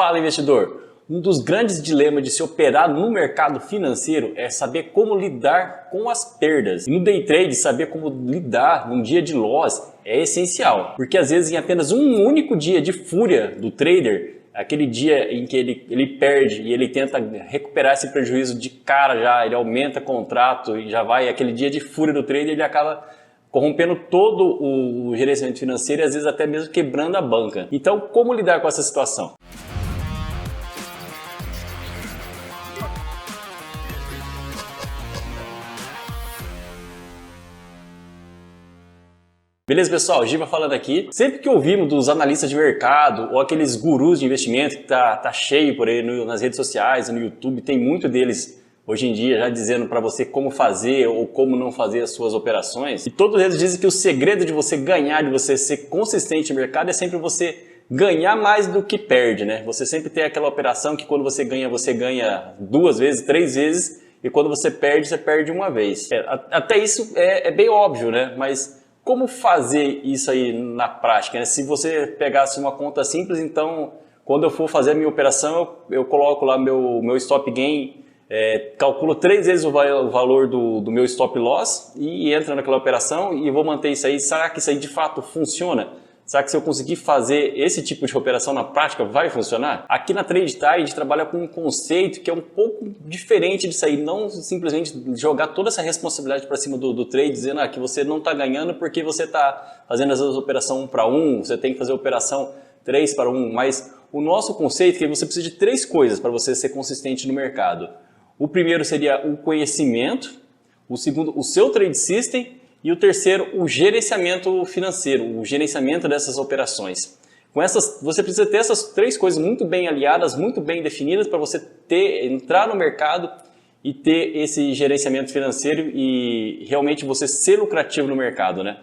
Fala, investidor! Um dos grandes dilemas de se operar no mercado financeiro é saber como lidar com as perdas. E no day trade, saber como lidar num dia de loss é essencial, porque às vezes em apenas um único dia de fúria do trader, aquele dia em que ele perde e ele tenta recuperar esse prejuízo de cara já, ele aumenta contrato e já vai, aquele dia de fúria do trader, ele acaba corrompendo todo o gerenciamento financeiro e às vezes até mesmo quebrando a banca. Então, como lidar com essa situação? Beleza, pessoal? Giba falando aqui. Sempre que ouvimos dos analistas de mercado ou aqueles gurus de investimento que tá cheio por aí nas redes sociais, no YouTube, tem muito deles hoje em dia já dizendo para você como fazer ou como não fazer as suas operações. E todos eles dizem que o segredo de você ganhar, de você ser consistente no mercado é sempre você ganhar mais do que perde, né? Você sempre tem aquela operação que quando você ganha 2 vezes, 3 vezes e quando você perde uma vez. Até isso é bem óbvio, né? Mas como fazer isso aí na prática, né? Se você pegasse uma conta simples, então quando eu for fazer a minha operação, eu coloco lá meu stop gain, calculo 3 vezes o valor do meu stop loss e entra naquela operação e vou manter isso aí. Será que isso aí de fato funciona? Será que se eu conseguir fazer esse tipo de operação na prática vai funcionar? Aqui na Trade Time a gente trabalha com um conceito que é um pouco diferente disso aí, não simplesmente jogar toda essa responsabilidade para cima do trade, dizendo que você não está ganhando porque você está fazendo às vezes operação 1 para 1, você tem que fazer operação 3 para 1, mas o nosso conceito é que você precisa de 3 coisas para você ser consistente no mercado. O primeiro seria o conhecimento, o segundo o seu trade system, e o terceiro, o gerenciamento financeiro, o gerenciamento dessas operações. Você precisa ter essas 3 coisas muito bem aliadas, muito bem definidas para você entrar no mercado e ter esse gerenciamento financeiro e realmente você ser lucrativo no mercado, né?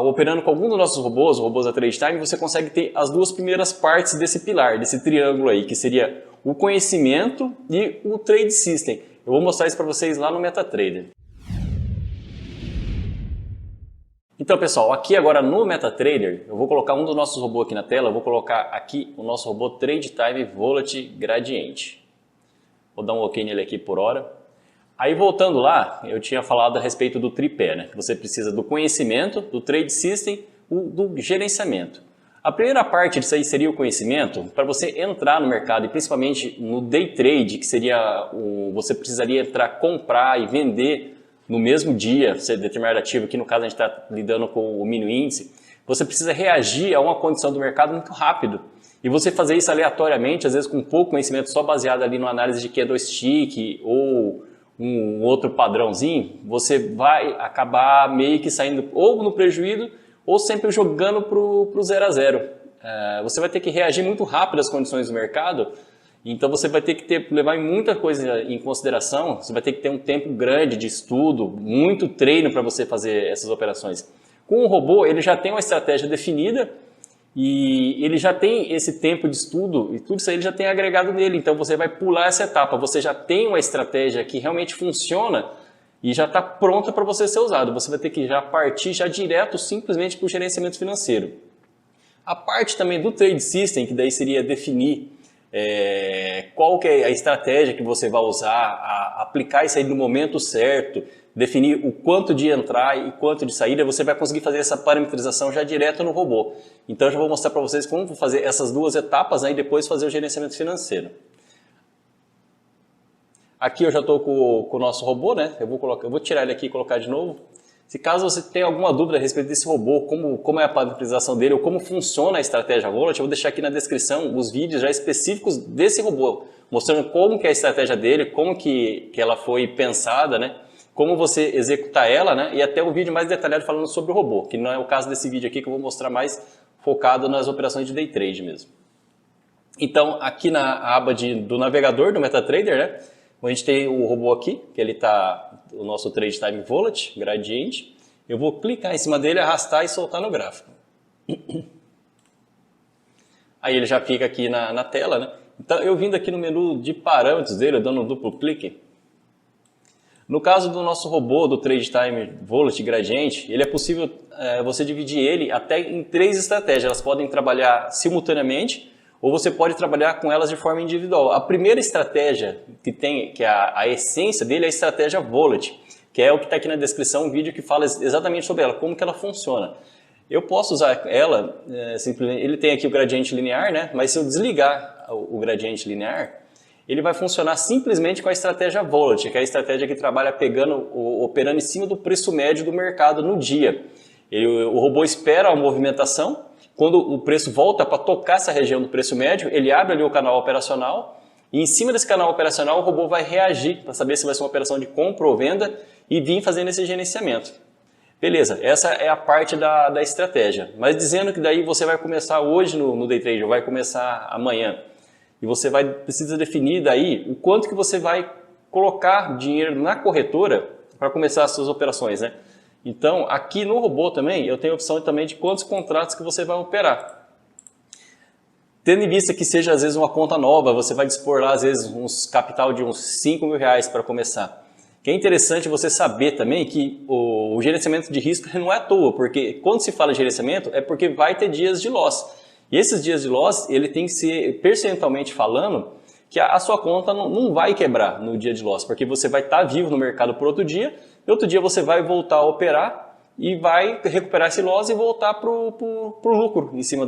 Operando com algum dos nossos robôs, os robôs da Trade Time, você consegue ter as 2 primeiras partes desse pilar, desse triângulo aí, que seria o conhecimento e o trade system. Eu vou mostrar isso para vocês lá no MetaTrader. Então, pessoal, aqui agora no MetaTrader, eu vou colocar um dos nossos robôs aqui na tela, eu vou colocar aqui o nosso robô Trade Time Volatile Gradient. Vou dar um OK nele aqui por hora. Aí, voltando lá, eu tinha falado a respeito do tripé, né? Você precisa do conhecimento, do Trade System, do gerenciamento. A primeira parte disso aí seria o conhecimento, para você entrar no mercado, e principalmente no Day Trade, que seria você precisaria entrar, comprar e vender no mesmo dia, ser determinado ativo, aqui no caso a gente está lidando com o mínimo índice, você precisa reagir a uma condição do mercado muito rápido. E você fazer isso aleatoriamente, às vezes com pouco conhecimento, só baseado ali numa análise de candlestick ou um outro padrãozinho, você vai acabar meio que saindo ou no prejuízo ou sempre jogando para o 0 a 0. Você vai ter que reagir muito rápido às condições do mercado. Então você vai ter que levar muita coisa em consideração, você vai ter que ter um tempo grande de estudo, muito treino para você fazer essas operações. Com o robô, ele já tem uma estratégia definida e ele já tem esse tempo de estudo e tudo isso aí ele já tem agregado nele. Então você vai pular essa etapa, você já tem uma estratégia que realmente funciona e já está pronta para você ser usado. Você vai ter que já partir já direto simplesmente para o gerenciamento financeiro. A parte também do Trade System, que daí seria definir qual que é a estratégia que você vai usar, aplicar isso aí no momento certo, definir o quanto de entrar e quanto de saída, você vai conseguir fazer essa parametrização já direto no robô. Então eu já vou mostrar para vocês como fazer essas 2 etapas aí, depois fazer o gerenciamento financeiro. Aqui eu já estou com o nosso robô, né? Eu vou tirar ele aqui e colocar de novo. Se caso você tenha alguma dúvida a respeito desse robô, como é a parametrização dele ou como funciona a estratégia Volatile, eu vou deixar aqui na descrição os vídeos já específicos desse robô, mostrando como que é a estratégia dele, como que ela foi pensada, né? Como você executar ela, né? E até um vídeo mais detalhado falando sobre o robô, que não é o caso desse vídeo aqui que eu vou mostrar mais focado nas operações de Day Trade mesmo. Então, aqui na aba do navegador do MetaTrader, né? A gente tem o robô aqui, que ele está o nosso Trade Time Volatile Gradient. Eu vou clicar em cima dele, arrastar e soltar no gráfico. Aí ele já fica aqui na tela, né? Então eu vindo aqui no menu de parâmetros dele, dando um duplo clique. No caso do nosso robô do Trade Time Volatile Gradient, ele é possível você dividir ele até em 3 estratégias. Elas podem trabalhar simultaneamente ou você pode trabalhar com elas de forma individual. A primeira estratégia que tem, que é a essência dele, é a estratégia Volet, que é o que está aqui na descrição, um vídeo que fala exatamente sobre ela, como que ela funciona. Eu posso usar ela, simplesmente, ele tem aqui o gradiente linear, né? Mas se eu desligar o gradiente linear, ele vai funcionar simplesmente com a estratégia Volet, que é a estratégia que trabalha operando em cima do preço médio do mercado no dia. O robô espera a movimentação, quando o preço volta para tocar essa região do preço médio, ele abre ali o canal operacional, e em cima desse canal operacional o robô vai reagir para saber se vai ser uma operação de compra ou venda e vir fazendo esse gerenciamento. Beleza, essa é a parte da estratégia. Mas dizendo que daí você vai começar hoje no Day Trade, ou vai começar amanhã, e você precisa definir daí o quanto que você vai colocar dinheiro na corretora para começar as suas operações, né? Então, aqui no robô também, eu tenho a opção também de quantos contratos que você vai operar. Tendo em vista que seja às vezes uma conta nova, você vai dispor lá às vezes capital de uns 5 mil reais para começar. Que é interessante você saber também que o gerenciamento de risco não é à toa, porque quando se fala em gerenciamento é porque vai ter dias de loss. E esses dias de loss, ele tem que ser, percentualmente falando, que a sua conta não vai quebrar no dia de loss, porque você vai estar vivo no mercado por outro dia, e outro dia você vai voltar a operar e vai recuperar esse loss e voltar para o lucro em cima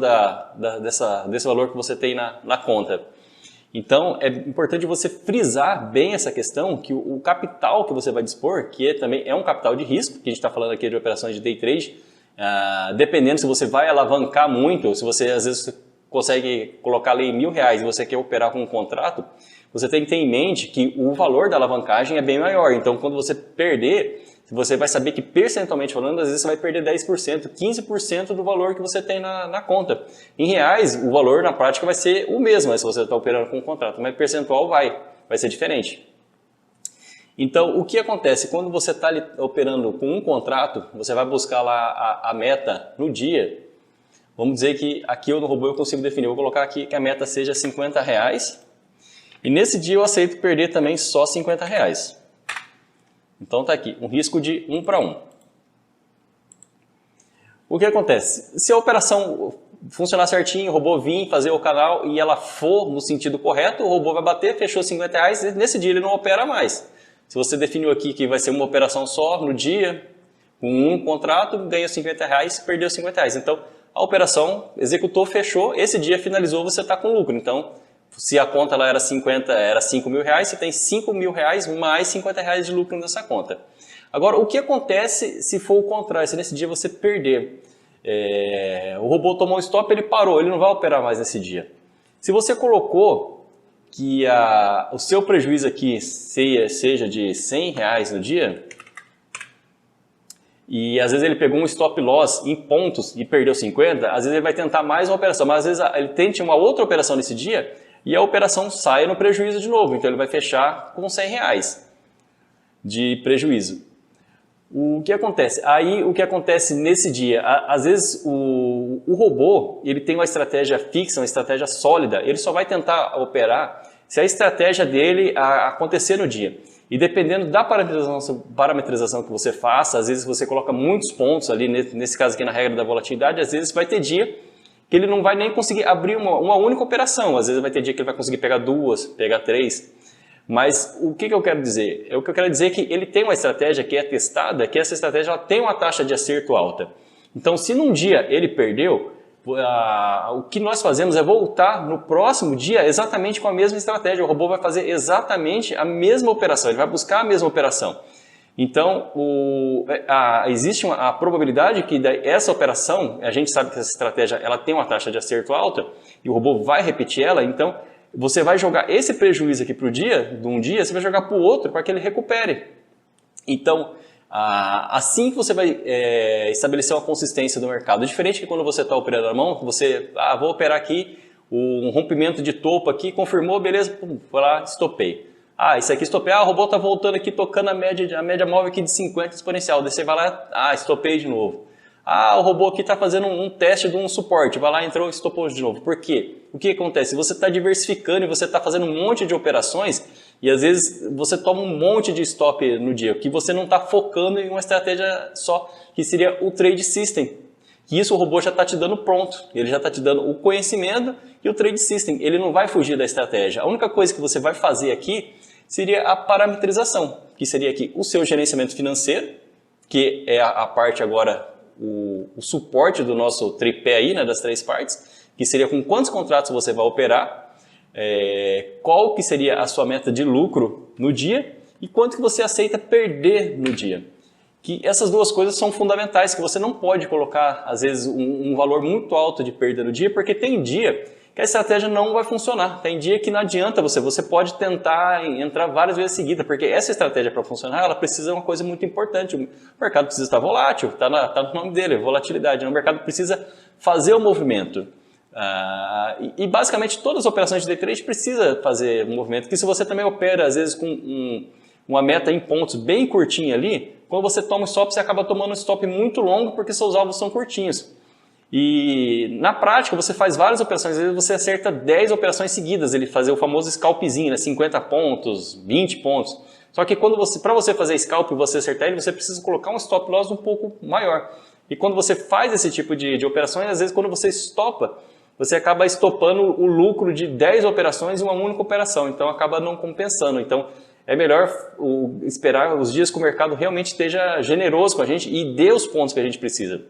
desse valor que você tem na conta. Então, é importante você frisar bem essa questão, que o capital que você vai dispor, que também é um capital de risco, que a gente está falando aqui de operações de day trade, dependendo se você vai alavancar muito, ou se você às vezes consegue colocar ali R$1.000 e você quer operar com um contrato, você tem que ter em mente que o valor da alavancagem é bem maior. Então, quando você perder, você vai saber que percentualmente falando, às vezes você vai perder 10%, 15% do valor que você tem na conta. Em reais, o valor na prática vai ser o mesmo, se você está operando com um contrato, mas percentual vai ser diferente. Então, o que acontece? Quando você está operando com um contrato, você vai buscar lá a meta no dia. Vamos dizer que aqui no robô eu consigo definir, eu vou colocar aqui que a meta seja R$50. E nesse dia eu aceito perder também só R$50. Então está aqui, um risco de 1 para 1. O que acontece? Se a operação funcionar certinho, o robô vir fazer o canal e ela for no sentido correto, o robô vai bater, fechou R$50, e nesse dia ele não opera mais. Se você definiu aqui que vai ser uma operação só no dia, com um contrato, ganha R$50, perdeu R$50. Então a operação executou, fechou, esse dia finalizou, você está com lucro. Então, se a conta lá era 5 mil reais, você tem 5 mil reais mais R$50 de lucro nessa conta. Agora, o que acontece se for o contrário, se nesse dia você perder? O robô tomou um stop, ele parou, ele não vai operar mais nesse dia. Se você colocou que o seu prejuízo aqui seja de R$100 no dia, e às vezes ele pegou um stop loss em pontos e perdeu 50, às vezes ele vai tentar mais uma operação, mas às vezes ele tente uma outra operação nesse dia e a operação sai no prejuízo de novo, então ele vai fechar com R$100 de prejuízo. O que acontece? Aí o que acontece nesse dia? Às vezes o robô ele tem uma estratégia fixa, uma estratégia sólida, ele só vai tentar operar se a estratégia dele acontecer no dia. E dependendo da parametrização que você faça, às vezes você coloca muitos pontos ali, nesse caso aqui na regra da volatilidade, às vezes vai ter dia que ele não vai nem conseguir abrir uma única operação, às vezes vai ter dia que ele vai conseguir pegar 2, pegar 3. Mas o que eu quero dizer? O que eu quero dizer é que ele tem uma estratégia que é testada, que essa estratégia ela tem uma taxa de acerto alta. Então, se num dia ele perdeu, o que nós fazemos é voltar no próximo dia exatamente com a mesma estratégia. O robô vai fazer exatamente a mesma operação, ele vai buscar a mesma operação. Então, existe a probabilidade que essa operação, a gente sabe que essa estratégia ela tem uma taxa de acerto alta e o robô vai repetir ela, então você vai jogar esse prejuízo aqui para o dia, de um dia, você vai jogar para o outro para que ele recupere. Então, assim que você vai estabelecer uma consistência do mercado, diferente que quando você está operando na mão, você, vou operar aqui, um rompimento de topo aqui, confirmou, beleza, pum, foi lá, estopei. Isso aqui estopei, o robô está voltando aqui, tocando a média móvel aqui de 50 exponencial, daí você vai lá, estopei de novo. O robô aqui está fazendo um teste de um suporte, vai lá, entrou e estopou de novo. Por quê? O que acontece? Você está diversificando e você está fazendo um monte de operações e às vezes você toma um monte de stop no dia, que você não está focando em uma estratégia só, que seria o trade system, que isso o robô já está te dando pronto, ele já está te dando o conhecimento e o trade system, ele não vai fugir da estratégia. A única coisa que você vai fazer aqui seria a parametrização, que seria aqui o seu gerenciamento financeiro, que é a parte agora, o suporte do nosso tripé aí, né, das 3 partes, que seria com quantos contratos você vai operar, qual que seria a sua meta de lucro no dia e quanto que você aceita perder no dia. Que essas duas coisas são fundamentais, que você não pode colocar, às vezes, um valor muito alto de perda no dia, porque tem dia que a estratégia não vai funcionar. Tem dia que não adianta você pode tentar entrar várias vezes seguidas, porque essa estratégia para funcionar, ela precisa de uma coisa muito importante. O mercado precisa estar volátil, está no nome dele, volatilidade. O mercado precisa fazer o movimento. E basicamente todas as operações de day trade precisa fazer um movimento, que se você também opera, às vezes, com uma meta em pontos bem curtinha ali, quando você toma um stop, você acaba tomando um stop muito longo porque seus alvos são curtinhos. E na prática você faz várias operações, às vezes você acerta 10 operações seguidas, ele fazer o famoso scalpzinho, né? 50 pontos, 20 pontos. Só que para você fazer scalp e você acertar ele, você precisa colocar um stop loss um pouco maior. E quando você faz esse tipo de operações, às vezes quando você estopa, você acaba estopando o lucro de 10 operações em uma única operação, então acaba não compensando. Então é melhor esperar os dias que o mercado realmente esteja generoso com a gente e dê os pontos que a gente precisa.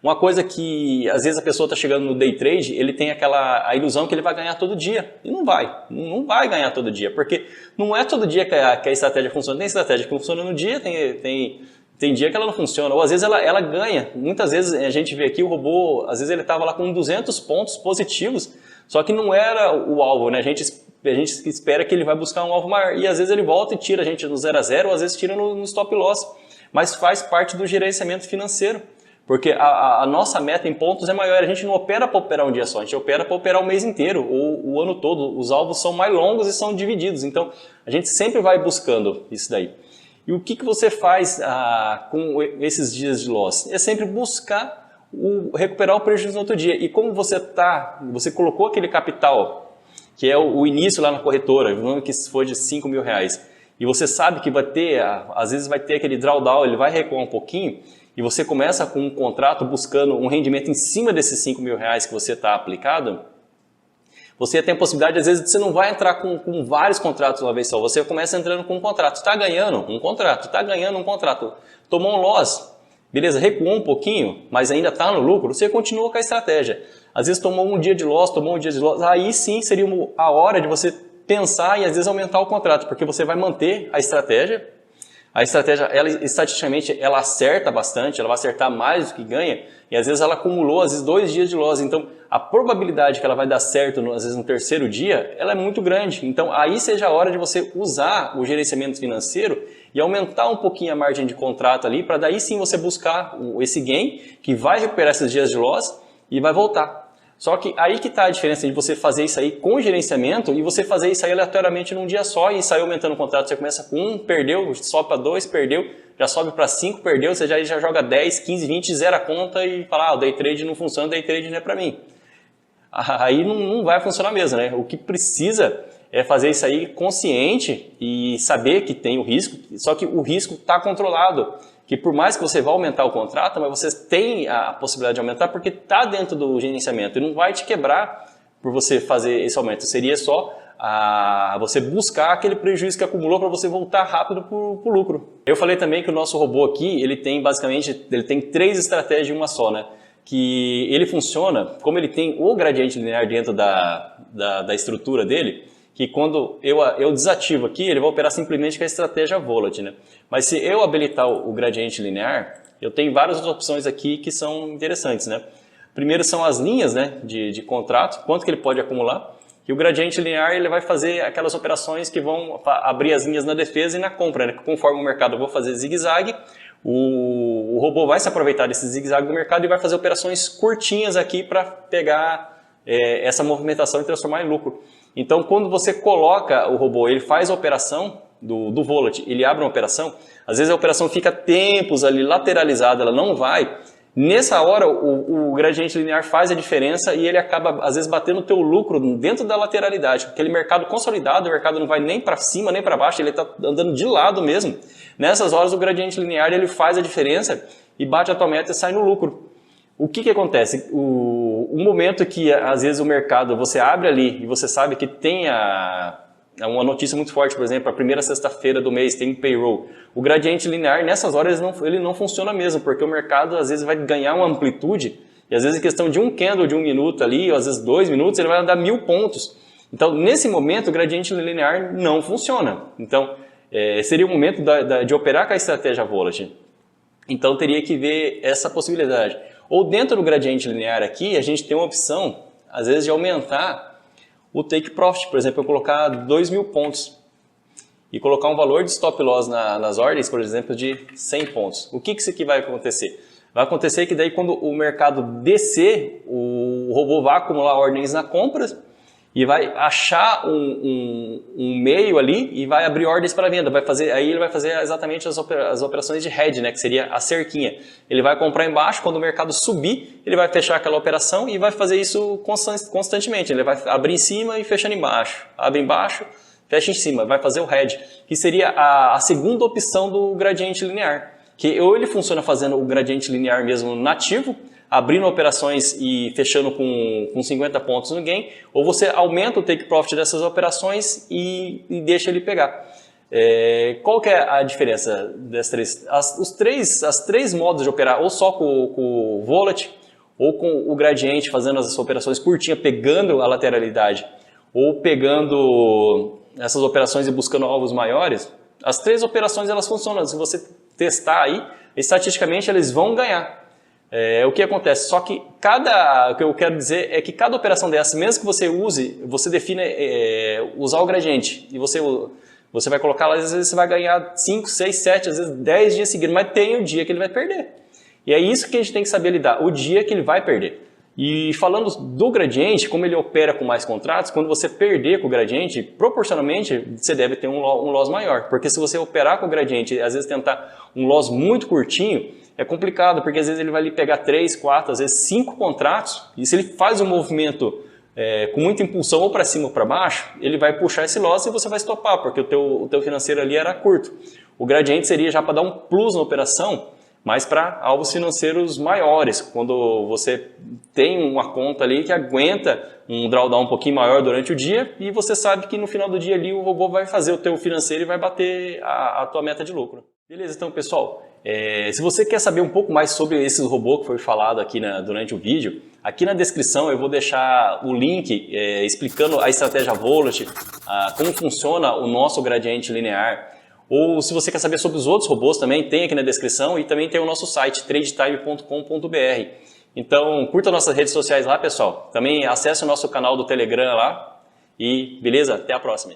Uma coisa que às vezes a pessoa está chegando no day trade, ele tem a ilusão que ele vai ganhar todo dia. E não vai ganhar todo dia, porque não é todo dia que a estratégia funciona. Tem estratégia que funciona no dia, tem dia que ela não funciona, ou às vezes ela ganha. Muitas vezes a gente vê aqui o robô, às vezes ele estava lá com 200 pontos positivos, só que não era o alvo, né? A gente espera que ele vai buscar um alvo maior, e às vezes ele volta e tira a gente no 0 a 0, ou às vezes tira no stop loss, mas faz parte do gerenciamento financeiro, porque a nossa meta em pontos é maior, a gente não opera para operar um dia só, a gente opera para operar o mês inteiro, ou o ano todo, os alvos são mais longos e são divididos, então a gente sempre vai buscando isso daí. E o que você faz com esses dias de loss? É sempre buscar recuperar o prejuízo no outro dia, e como você colocou aquele capital, que é o início lá na corretora, que for de 5 mil reais, e você sabe que vai ter, às vezes vai ter aquele drawdown, ele vai recuar um pouquinho, e você começa com um contrato buscando um rendimento em cima desses 5 mil reais que você está aplicado, você tem a possibilidade, às vezes, de você não vai entrar com vários contratos uma vez só, você começa entrando com um contrato, está ganhando um contrato, tomou um loss, beleza, recuou um pouquinho, mas ainda está no lucro, você continua com a estratégia. Às vezes tomou um dia de loss, aí sim seria a hora de você pensar e às vezes aumentar o contrato, porque você vai manter a estratégia. A estratégia, estatisticamente, ela acerta bastante, ela vai acertar mais do que ganha, e às vezes ela acumulou, às vezes, 2 dias de loss. Então, a probabilidade que ela vai dar certo, às vezes, no terceiro dia, ela é muito grande. Então, aí seja a hora de você usar o gerenciamento financeiro e aumentar um pouquinho a margem de contrato ali, para daí sim você buscar esse gain, que vai recuperar esses dias de loss e vai voltar. Só que aí que está a diferença de você fazer isso aí com gerenciamento e você fazer isso aí aleatoriamente num dia só e sair aumentando o contrato. Você começa com 1, perdeu, sobe para 2, perdeu, já sobe para 5, perdeu, você já joga 10, 15, 20, zera a conta e fala, o day trade não funciona, o day trade não é para mim. Aí não vai funcionar mesmo, né? O que precisa é fazer isso aí consciente e saber que tem o risco, só que o risco está controlado. Que por mais que você vá aumentar o contrato, mas você tem a possibilidade de aumentar porque está dentro do gerenciamento e não vai te quebrar por você fazer esse aumento. Seria só você buscar aquele prejuízo que acumulou para você voltar rápido para o lucro. Eu falei também que o nosso robô aqui, ele tem 3 estratégias em uma só, né? Que ele funciona, como ele tem o gradiente linear dentro da estrutura dele, que quando eu desativo aqui, ele vai operar simplesmente com a estratégia volatile, né? Mas se eu habilitar o gradiente linear, eu tenho várias outras opções aqui que são interessantes, né? Primeiro são as linhas, né, de contrato, quanto que ele pode acumular, e o gradiente linear ele vai fazer aquelas operações que vão abrir as linhas na defesa e na compra, né? Conforme o mercado vai fazer zigue-zague, o robô vai se aproveitar desse zigue-zague do mercado e vai fazer operações curtinhas aqui para pegar essa movimentação e transformar em lucro. Então, quando você coloca o robô, ele faz a operação do volatile, ele abre uma operação, às vezes a operação fica tempos ali lateralizada, ela não vai. Nessa hora, o gradiente linear faz a diferença e ele acaba, às vezes, batendo o teu lucro dentro da lateralidade. Aquele mercado consolidado, o mercado não vai nem para cima, nem para baixo, ele está andando de lado mesmo. Nessas horas, o gradiente linear ele faz a diferença e bate a tua meta e sai no lucro. O que acontece? O momento que às vezes o mercado, você abre ali e você sabe que tem uma notícia muito forte, por exemplo, a primeira sexta-feira do mês tem um payroll. O gradiente linear, nessas horas, ele não funciona mesmo, porque o mercado às vezes vai ganhar uma amplitude, e às vezes em questão de um candle de 1 minuto ali, ou às vezes 2 minutos, ele vai andar 1000 pontos. Então, nesse momento, o gradiente linear não funciona. Então, seria o momento de operar com a estratégia volatile. Então, teria que ver essa possibilidade. Ou dentro do gradiente linear aqui, a gente tem uma opção, às vezes, de aumentar o take profit. Por exemplo, eu colocar 2.000 pontos e colocar um valor de stop loss nas ordens, por exemplo, de 100 pontos. O que isso aqui vai acontecer? Vai acontecer que daí quando o mercado descer, o robô vai acumular ordens na compra e vai achar um meio ali e vai abrir ordens para venda. Aí ele vai fazer exatamente as operações de hedge, né, que seria a cerquinha. Ele vai comprar embaixo, quando o mercado subir, ele vai fechar aquela operação e vai fazer isso constantemente. Ele vai abrir em cima e fechando embaixo. Abre embaixo, fecha em cima. Vai fazer o hedge, que seria a segunda opção do gradiente linear. Que ou ele funciona fazendo o gradiente linear mesmo nativo, abrindo operações e fechando com 50 pontos no gain, ou você aumenta o take profit dessas operações e deixa ele pegar. Qual que é a diferença das três? As três modos de operar, ou só com o volatile, ou com o gradiente, fazendo as operações curtinhas, pegando a lateralidade, ou pegando essas operações e buscando alvos maiores, as três operações elas funcionam. Se você testar aí, estatisticamente eles vão ganhar. O que acontece? Só que o que eu quero dizer é que cada operação dessa, mesmo que você use, você define usar o gradiente e você vai colocar lá, às vezes você vai ganhar 5, 6, 7, às vezes 10 dias seguidos, mas tem o dia que ele vai perder. E é isso que a gente tem que saber lidar, o dia que ele vai perder. E falando do gradiente, como ele opera com mais contratos, quando você perder com o gradiente, proporcionalmente você deve ter um loss maior. Porque se você operar com o gradiente e às vezes tentar um loss muito curtinho, é complicado, porque às vezes ele vai lhe pegar 3, 4, às vezes 5 contratos, e se ele faz um movimento com muita impulsão ou para cima ou para baixo, ele vai puxar esse loss e você vai estopar, porque o teu financeiro ali era curto. O gradiente seria já para dar um plus na operação, mas para alvos financeiros maiores, quando você tem uma conta ali que aguenta um drawdown um pouquinho maior durante o dia e você sabe que no final do dia ali o robô vai fazer o teu financeiro e vai bater a tua meta de lucro. Beleza, então pessoal, se você quer saber um pouco mais sobre esse robô que foi falado aqui durante o vídeo, aqui na descrição eu vou deixar o link explicando a estratégia volatile, como funciona o nosso gradiente linear. Ou se você quer saber sobre os outros robôs também, tem aqui na descrição e também tem o nosso site, tradetime.com.br. Então, curta nossas redes sociais lá, pessoal. Também acesse o nosso canal do Telegram lá. E beleza? Até a próxima.